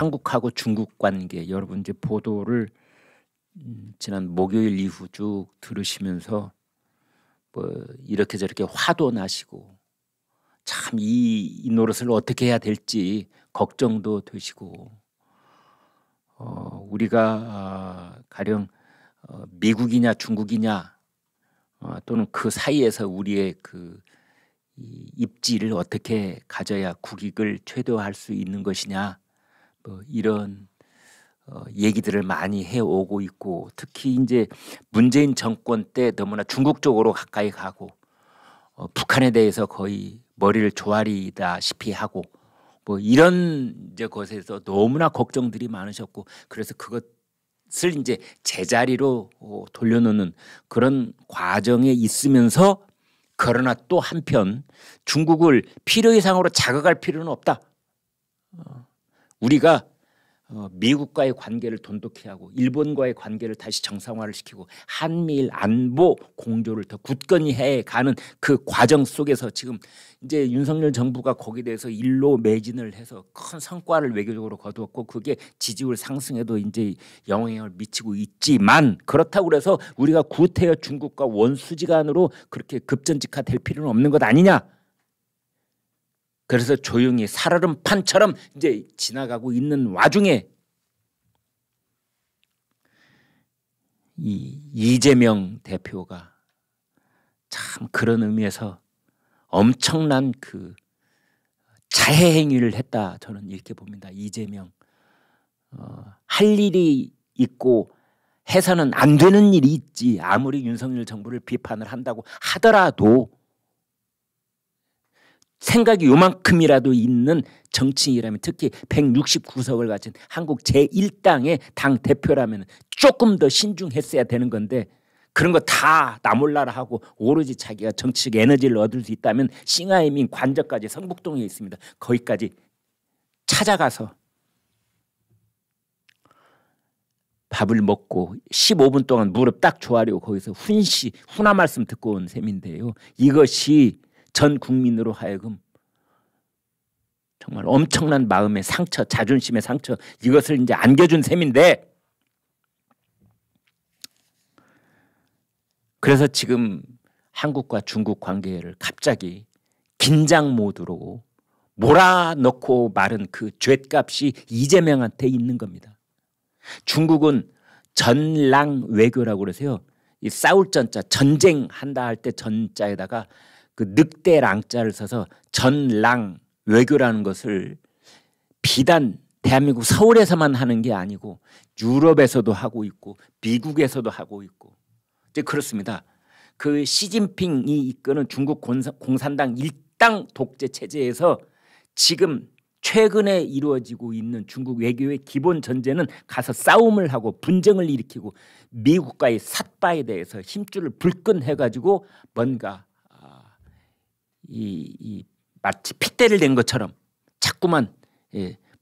한국하고 중국 관계 여러분 이제 보도를 지난 목요일 이후 쭉 들으시면서 뭐 이렇게 저렇게 화도 나시고 참 이 노릇을 어떻게 해야 될지 걱정도 되시고 우리가 가령 미국이냐 중국이냐 또는 그 사이에서 우리의 이 입지를 어떻게 가져야 국익을 최대화할 수 있는 것이냐 뭐 이런 얘기들을 많이 해오고 있고 특히 이제 문재인 정권 때 너무나 중국 쪽으로 가까이 가고 북한에 대해서 거의 머리를 조아리다시피 하고 뭐 이런 이제 것에서 너무나 걱정들이 많으셨고 그래서 그것을 이제 제자리로 돌려놓는 그런 과정에 있으면서 그러나 또 한편 중국을 필요 이상으로 자극할 필요는 없다. 우리가 미국과의 관계를 돈독히 하고 일본과의 관계를 다시 정상화를 시키고 한미일 안보 공조를 더 굳건히 해가는 그 과정 속에서 지금 이제 윤석열 정부가 거기에 대해서 일로 매진을 해서 큰 성과를 외교적으로 거두었고 그게 지지율 상승에도 이제 영향을 미치고 있지만 그렇다고 그래서 우리가 구태여 중국과 원수지간으로 그렇게 급전직하될 필요는 없는 것 아니냐. 그래서 조용히 살얼음판처럼 이제 지나가고 있는 와중에 이 이재명 대표가 참 그런 의미에서 엄청난 그 자해 행위를 했다 저는 이렇게 봅니다. 이재명 할 일이 있고 해서는 안 되는 일이 있지 아무리 윤석열 정부를 비판을 한다고 하더라도 생각이 요만큼이라도 있는 정치인이라면 특히 169석을 가진 한국 제1당의 당 대표라면 조금 더 신중했어야 되는 건데 그런 거 다 나몰라라 하고 오로지 자기가 정치적 에너지를 얻을 수 있다면 싱하이민 관저까지 성북동에 있습니다. 거기까지 찾아가서 밥을 먹고 15분 동안 무릎 딱 조아리고 거기서 훈화 말씀 듣고 온 셈인데요. 이것이 전 국민으로 하여금 정말 엄청난 마음의 상처, 자존심의 상처 이것을 이제 안겨준 셈인데 그래서 지금 한국과 중국 관계를 갑자기 긴장 모드로 몰아넣고 마른 그 죗값이 이재명한테 있는 겁니다. 중국은 전랑 외교라고 그러세요. 이 싸울 전자 전쟁한다 할 때 전자에다가 그 늑대랑자를 써서 전랑 외교라는 것을 비단 대한민국 서울에서만 하는 게 아니고 유럽에서도 하고 있고 미국에서도 하고 있고 이제 그렇습니다. 그 시진핑이 이끄는 중국 공산당 일당 독재 체제에서 지금 최근에 이루어지고 있는 중국 외교의 기본 전제는 가서 싸움을 하고 분쟁을 일으키고 미국과의 삿바에 대해서 힘줄을 불끈해가지고 뭔가 마치 핏대를 낸 것처럼 자꾸만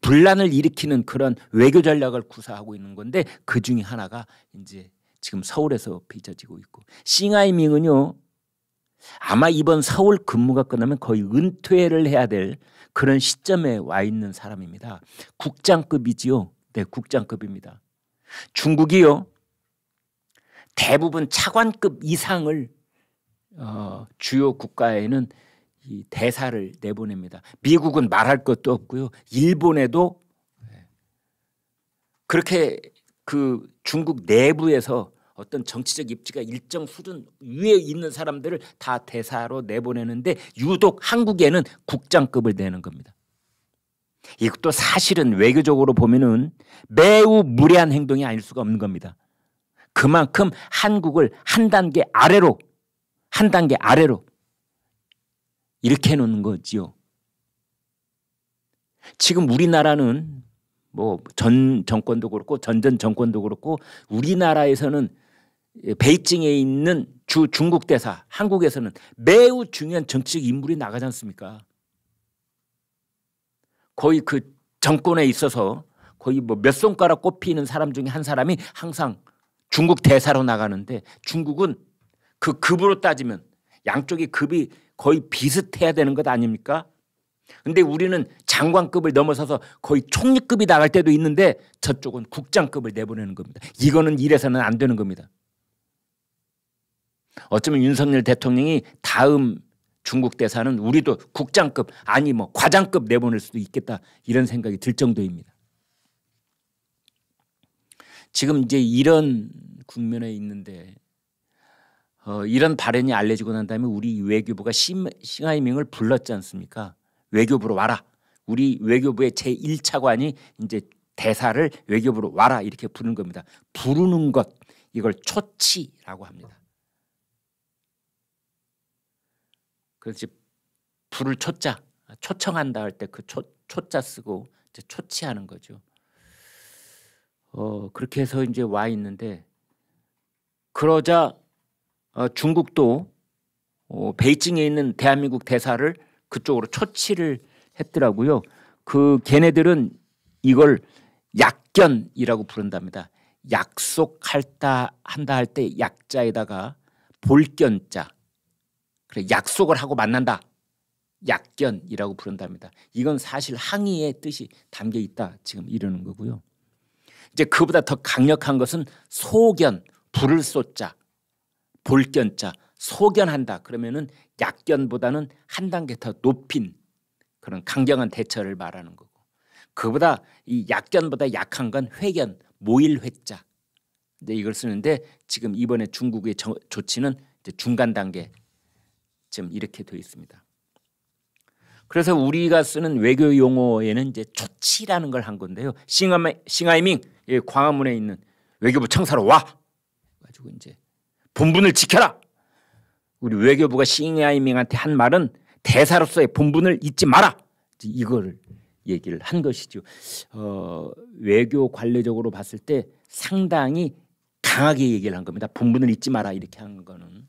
분란을 일으키는 그런 외교 전략을 구사하고 있는 건데 그 중에 하나가 이제 지금 서울에서 빚어지고 있고 싱하이밍은요 아마 이번 서울 근무가 끝나면 거의 은퇴를 해야 될 그런 시점에 와 있는 사람입니다. 국장급이지요. 네, 국장급입니다. 중국이요 대부분 차관급 이상을 주요 국가에는 이 대사를 내보냅니다. 미국은 말할 것도 없고요. 일본에도 그렇게 그 중국 내부에서 어떤 정치적 입지가 일정 수준 위에 있는 사람들을 다 대사로 내보내는데 유독 한국에는 국장급을 내는 겁니다. 이것도 사실은 외교적으로 보면은 매우 무례한 행동이 아닐 수가 없는 겁니다. 그만큼 한국을 한 단계 아래로 이렇게 해놓는 거지요. 지금 우리나라는 뭐 전 정권도 그렇고 전전 정권도 그렇고 우리나라에서는 베이징에 있는 중국 대사 한국에서는 매우 중요한 정치적 인물이 나가지 않습니까? 거의 그 정권에 있어서 거의 뭐 몇 손가락 꼽히는 사람 중에 한 사람이 항상 중국 대사로 나가는데 중국은 그 급으로 따지면 양쪽의 급이 거의 비슷해야 되는 것 아닙니까? 근데 우리는 장관급을 넘어서서 거의 총리급이 나갈 때도 있는데 저쪽은 국장급을 내보내는 겁니다. 이거는 이래서는 안 되는 겁니다. 어쩌면 윤석열 대통령이 다음 중국 대사는 우리도 국장급 아니 뭐 과장급 내보낼 수도 있겠다 이런 생각이 들 정도입니다. 지금 이제 이런 국면에 있는데 이런 발언이 알려지고 난 다음에 우리 외교부가 싱하이밍을 불렀지 않습니까? 외교부로 와라. 우리 외교부의 제1차관이 이제 대사를 외교부로 와라 이렇게 부르는 겁니다. 부르는 것 이걸 초치라고 합니다. 그래서 부를 초자 초청한다 할 때 그 초자 쓰고 이제 초치하는 거죠. 그렇게 해서 이제 와 있는데 그러자 중국도 베이징에 있는 대한민국 대사를 그쪽으로 초치를 했더라고요. 그 걔네들은 이걸 약견이라고 부른답니다. 약속한다 할 때 약자에다가 볼견자. 그래 약속을 하고 만난다. 약견이라고 부른답니다. 이건 사실 항의의 뜻이 담겨 있다 지금 이러는 거고요. 이제 그보다 더 강력한 것은 소견, 불을 쏟자, 볼견자, 소견한다. 그러면은 약견보다는 한 단계 더 높인 그런 강경한 대처를 말하는 거고, 그보다 이 약견보다 약한 건 회견, 모일회자. 이제 이걸 쓰는데 지금 이번에 중국의 조치는 이제 중간 단계 지금 이렇게 되어 있습니다. 그래서 우리가 쓰는 외교 용어에는 이제 초치라는 걸 한 건데요. 싱하이밍 광화문에 있는 외교부 청사로 와 가지고 이제 본분을 지켜라. 우리 외교부가 싱하이밍한테 한 말은 대사로서의 본분을 잊지 마라. 이거를 얘기를 한 것이죠. 외교 관례적으로 봤을 때 상당히 강하게 얘기를 한 겁니다. 본분을 잊지 마라 이렇게 한 거는.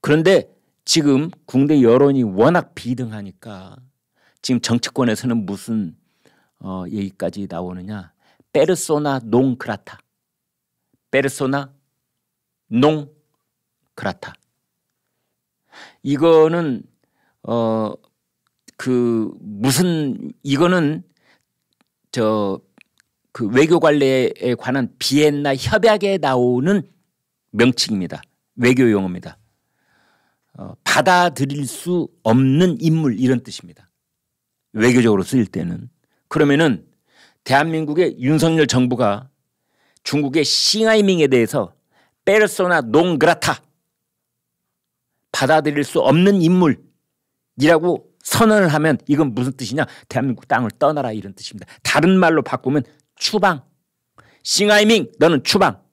그런데 지금 국내 여론이 워낙 비등하니까 지금 정치권에서는 무슨 얘기까지 나오느냐. 페르소나 농 그라타. 페르소나 농 그라타. 이거는 이거는 그 외교 관례에 관한 비엔나 협약에 나오는 명칭입니다. 외교 용어입니다. 받아들일 수 없는 인물 이런 뜻입니다. 외교적으로 쓰일 때는. 그러면은 대한민국의 윤석열 정부가 중국의 싱하이밍에 대해서 페르소나 농 그라타 받아들일 수 없는 인물이라고 선언을 하면 이건 무슨 뜻이냐? 대한민국 땅을 떠나라 이런 뜻입니다. 다른 말로 바꾸면 추방. 싱하이밍 너는 추방.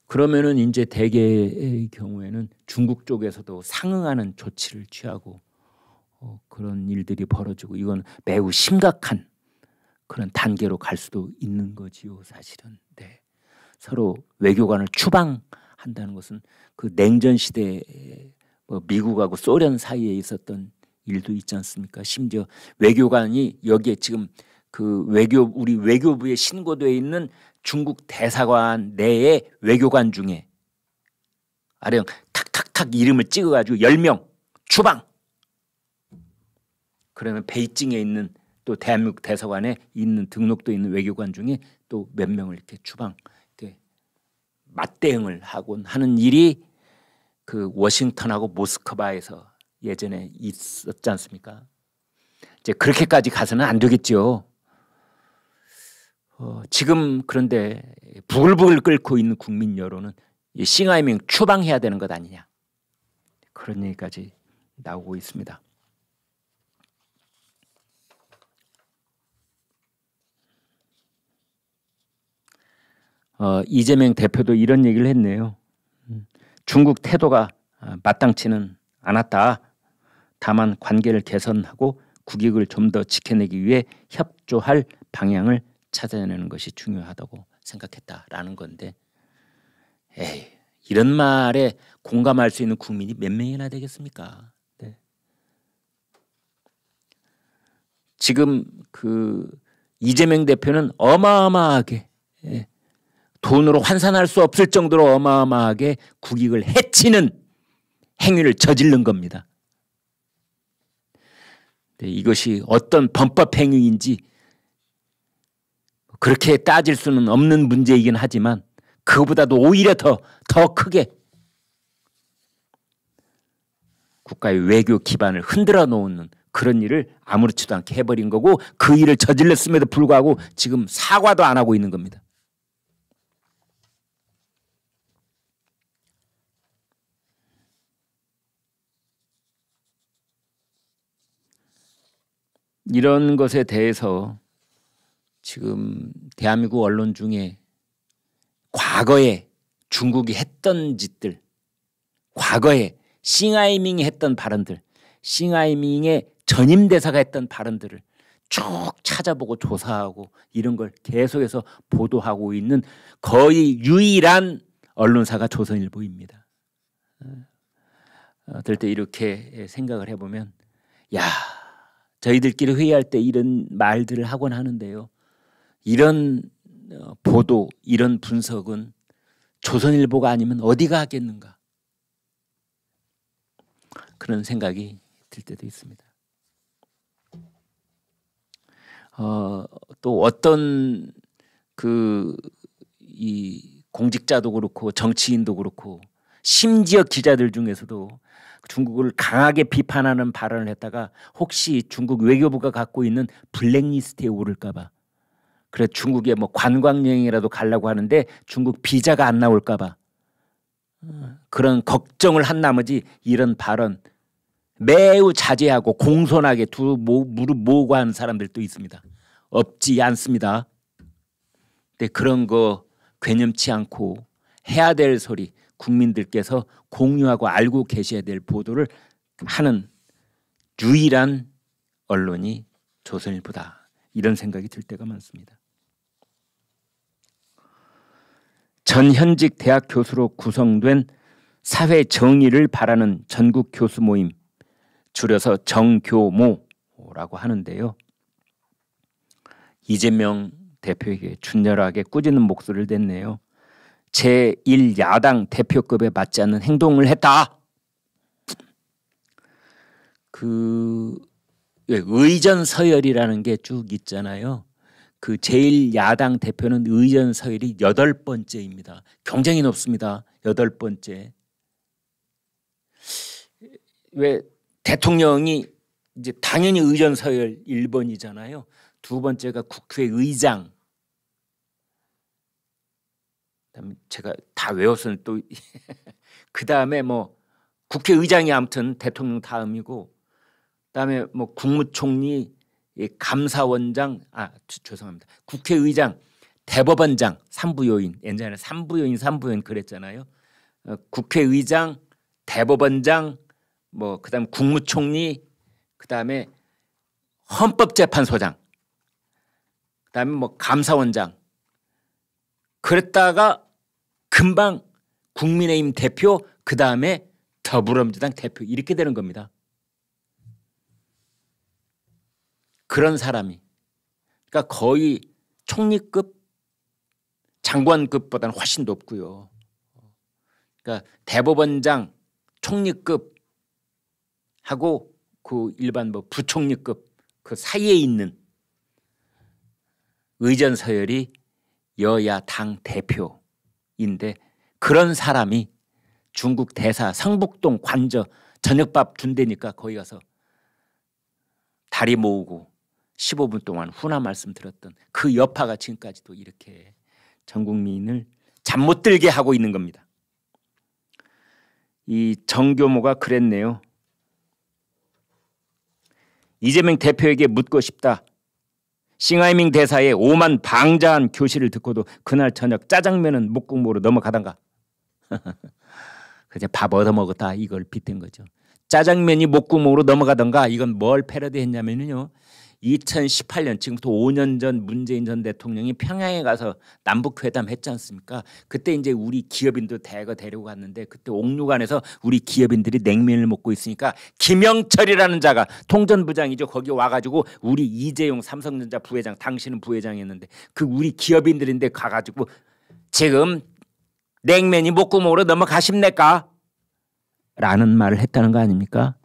그러면은 이제 대개의 경우에는 중국 쪽에서도 상응하는 조치를 취하고 그런 일들이 벌어지고 이건 매우 심각한 그런 단계로 갈 수도 있는 거지요, 사실은. 네. 서로 외교관을 추방한다는 것은 그 냉전 시대에 미국하고 소련 사이에 있었던 일도 있지 않습니까? 심지어 외교관이 여기에 지금 그 우리 외교부에 신고되어 있는 중국 대사관 내의 외교관 중에 아령 탁탁탁 이름을 찍어가지고 10명 추방. 그러면 베이징에 있는 또 대한민국 대사관에 있는 등록도 있는 외교관 중에 또 몇 명을 이렇게 추방, 이렇게 맞대응을 하곤 하는 일이 그 워싱턴하고 모스크바에서 예전에 있었지 않습니까? 이제 그렇게까지 가서는 안 되겠죠. 지금 그런데 부글부글 끓고 있는 국민 여론은 이 싱하이밍 추방해야 되는 것 아니냐 그런 얘기까지 나오고 있습니다. 이재명 대표도 이런 얘기를 했네요. 중국 태도가 마땅치는 않았다. 다만 관계를 개선하고 국익을 좀 더 지켜내기 위해 협조할 방향을 찾아내는 것이 중요하다고 생각했다라는 건데, 이런 말에 공감할 수 있는 국민이 몇 명이나 되겠습니까? 네. 지금 그 이재명 대표는 어마어마하게 돈으로 환산할 수 없을 정도로 어마어마하게 국익을 해치는 행위를 저지른 겁니다. 이것이 어떤 범법 행위인지 그렇게 따질 수는 없는 문제이긴 하지만 그보다도 오히려 더 크게 국가의 외교 기반을 흔들어 놓는 그런 일을 아무렇지도 않게 해버린 거고, 그 일을 저질렀음에도 불구하고 지금 사과도 안 하고 있는 겁니다. 이런 것에 대해서 지금 대한민국 언론 중에 과거에 중국이 했던 짓들, 과거에 싱하이밍이 했던 발언들, 싱하이밍의 전임 대사가 했던 발언들을 쭉 찾아보고 조사하고 이런 걸 계속해서 보도하고 있는 거의 유일한 언론사가 조선일보입니다. 어떨 때 이렇게 생각을 해보면, 야, 저희들끼리 회의할 때 이런 말들을 하곤 하는데요, 이런 보도, 이런 분석은 조선일보가 아니면 어디가 하겠는가, 그런 생각이 들 때도 있습니다. 또 어떤 이 공직자도 그렇고 정치인도 그렇고 심지어 기자들 중에서도 중국을 강하게 비판하는 발언을 했다가 혹시 중국 외교부가 갖고 있는 블랙리스트에 오를까 봐, 그래 중국에 뭐 관광여행이라도 가려고 하는데 중국 비자가 안 나올까 봐 그런 걱정을 한 나머지 이런 발언 매우 자제하고 공손하게 두 무릎 모으고 하는 사람들도 있습니다. 없지 않습니다. 근데 그런 거 괴념치 않고 해야 될 소리, 국민들께서 공유하고 알고 계셔야 될 보도를 하는 유일한 언론이 조선일보다, 이런 생각이 들 때가 많습니다. 전현직 대학 교수로 구성된 사회 정의를 바라는 전국 교수 모임, 줄여서 정교모라고 하는데요, 이재명 대표에게 준열하게 꾸짖는 목소리를 냈네요. 제1야당 대표급에 맞지 않는 행동을 했다. 의전 서열이라는 게 쭉 있잖아요. 그 제1야당 대표는 의전 서열이 8번째입니다. 굉장히 높습니다. 8번째. 왜 대통령이 이제 당연히 의전 서열 1번이잖아요. 두 번째가 국회의장. 그다음에 제가 다 외웠었는데 또 그다음에 뭐 국회의장이 아무튼 대통령 다음이고, 그다음에 뭐 국무총리, 감사원장, 죄송합니다. 국회의장, 대법원장, 3부요인, 옛날에 3부요인 그랬잖아요. 국회의장, 대법원장, 뭐 그다음 국무총리, 그다음에 헌법재판소장, 그다음에 뭐 감사원장. 그랬다가 금방 국민의힘 대표, 그다음에 더불어민주당 대표, 이렇게 되는 겁니다. 그런 사람이, 그러니까 거의 총리급, 장관급보다는 훨씬 높고요. 그러니까 대법원장, 총리급 하고 그 일반 뭐 부총리급 그 사이에 있는 의전 서열이 여야 당 대표인데, 그런 사람이 중국 대사 성북동 관저 저녁밥 준대니까 거기 가서 다리 모으고 15분 동안 훈화 말씀 들었던 그 여파가 지금까지도 이렇게 전 국민을 잠 못 들게 하고 있는 겁니다. 이 정교모가 그랬네요. 이재명 대표에게 묻고 싶다. 싱하이밍 대사의 오만 방자한 교실을 듣고도 그날 저녁 짜장면은 목국모로 넘어가던가. 그냥 밥 얻어먹었다, 이걸 빗댄 거죠. 짜장면이 목구멍으로 넘어가던가. 이건 뭘 패러디했냐면요, 2018년, 지금부터 5년 전 문재인 전 대통령이 평양에 가서 남북회담 했지 않습니까? 그때 이제 우리 기업인도 대거 데리고 갔는데, 그때 옥류관에서 우리 기업인들이 냉면을 먹고 있으니까 김영철이라는 자가, 통전부장이죠, 거기 와가지고 우리 이재용 삼성전자 부회장, 당신은 부회장이었는데 그 우리 기업인들인데 가가지고 지금 냉면이 목구멍으로 넘어가십니까? 라는 말을 했다는 거 아닙니까?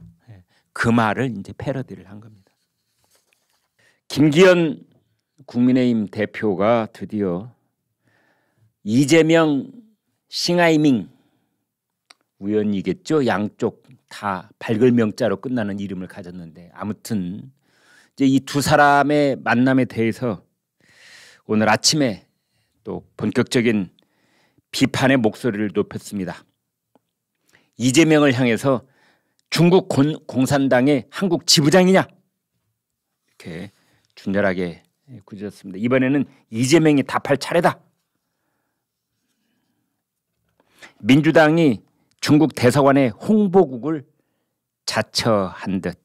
그 말을 이제 패러디를 한 겁니다. 김기현 국민의힘 대표가 드디어 이재명, 싱하이밍 우연이겠죠. 양쪽 다 발글명자로 끝나는 이름을 가졌는데 아무튼 이제 이 두 사람의 만남에 대해서 오늘 아침에 또 본격적인 비판의 목소리를 높였습니다. 이재명을 향해서 중국 공산당의 한국 지부장이냐 이렇게 준열하게 꾸짖었습니다. 이번에는 이재명이 답할 차례다. 민주당이 중국 대사관의 홍보국을 자처한 듯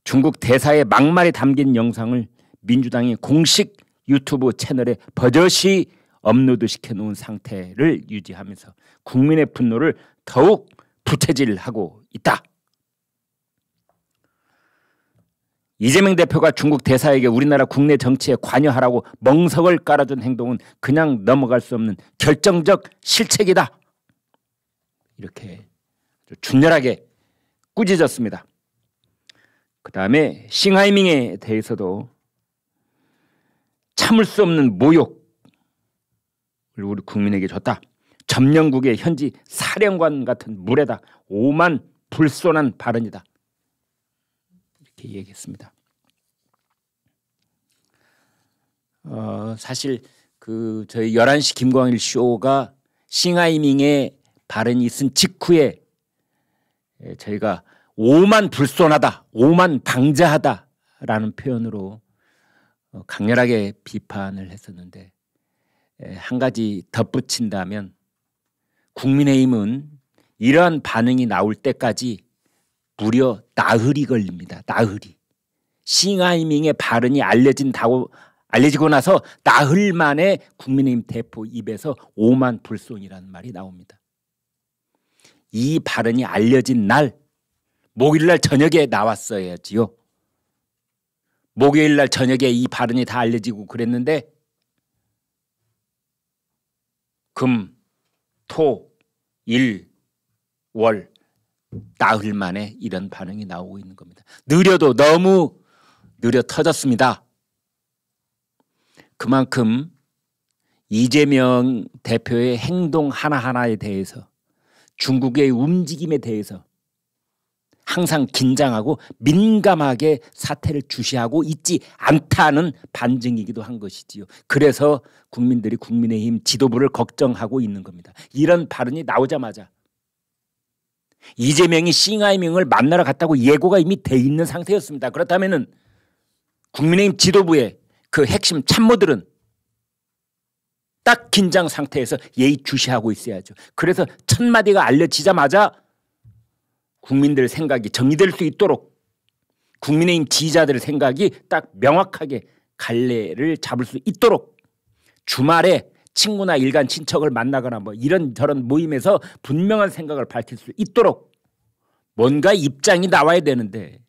중국 대사의 막말이 담긴 영상을 민주당이 공식 유튜브 채널에 버젓이 업로드 시켜놓은 상태를 유지하면서 국민의 분노를 더욱 부채질하고 있다. 이재명 대표가 중국 대사에게 우리나라 국내 정치에 관여하라고 멍석을 깔아준 행동은 그냥 넘어갈 수 없는 결정적 실책이다. 이렇게 준열하게 꾸짖었습니다. 그 다음에 싱하이밍에 대해서도 참을 수 없는 모욕을 우리 국민에게 줬다. 점령국의 현지 사령관 같은 무례다. 오만 불손한 발언이다. 이렇게 얘기했습니다. 사실 그 저희 11시 김광일 쇼가 싱하이밍의 발언이 있은 직후에 저희가 오만 불손하다, 오만 방자하다라는 표현으로 강렬하게 비판을 했었는데 한 가지 덧붙인다면 국민의힘은 이러한 반응이 나올 때까지 무려 나흘이 걸립니다. 나흘이. 싱하이밍의 발언이 알려지고 나서 나흘 만에 국민의힘 대표 입에서 오만 불손이라는 말이 나옵니다. 이 발언이 알려진 날 목요일날 저녁에 나왔어야지요. 목요일날 저녁에 이 발언이 다 알려지고 그랬는데 금, 토, 일, 월 나흘 만에 이런 반응이 나오고 있는 겁니다. 느려도 너무 느려 터졌습니다. 그만큼 이재명 대표의 행동 하나하나에 대해서 중국의 움직임에 대해서 항상 긴장하고 민감하게 사태를 주시하고 있지 않다는 반증이기도 한 것이지요. 그래서 국민들이 국민의힘 지도부를 걱정하고 있는 겁니다. 이런 발언이 나오자마자 이재명이 싱하이밍을 만나러 갔다고 예고가 이미 돼 있는 상태였습니다. 그렇다면은 국민의힘 지도부의 그 핵심 참모들은 딱 긴장 상태에서 예의주시하고 있어야죠. 그래서 첫 마디가 알려지자마자 국민들 생각이 정리될 수 있도록 국민의힘 지지자들의 생각이 딱 명확하게 갈래를 잡을 수 있도록 주말에 친구나 일간 친척을 만나거나 뭐 이런저런 모임에서 분명한 생각을 밝힐 수 있도록 뭔가 입장이 나와야 되는데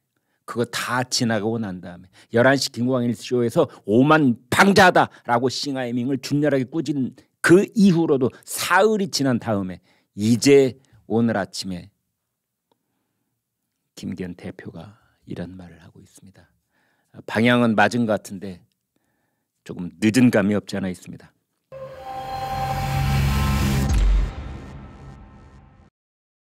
그거 다 지나가고 난 다음에 11시 김광일 쇼에서 오만 방자하다라고 싱하이밍을 준열하게 꾸짖은 그 이후로도 사흘이 지난 다음에 이제 오늘 아침에 김기현 대표가 이런 말을 하고 있습니다. 방향은 맞은 것 같은데 조금 늦은 감이 없지 않아 있습니다.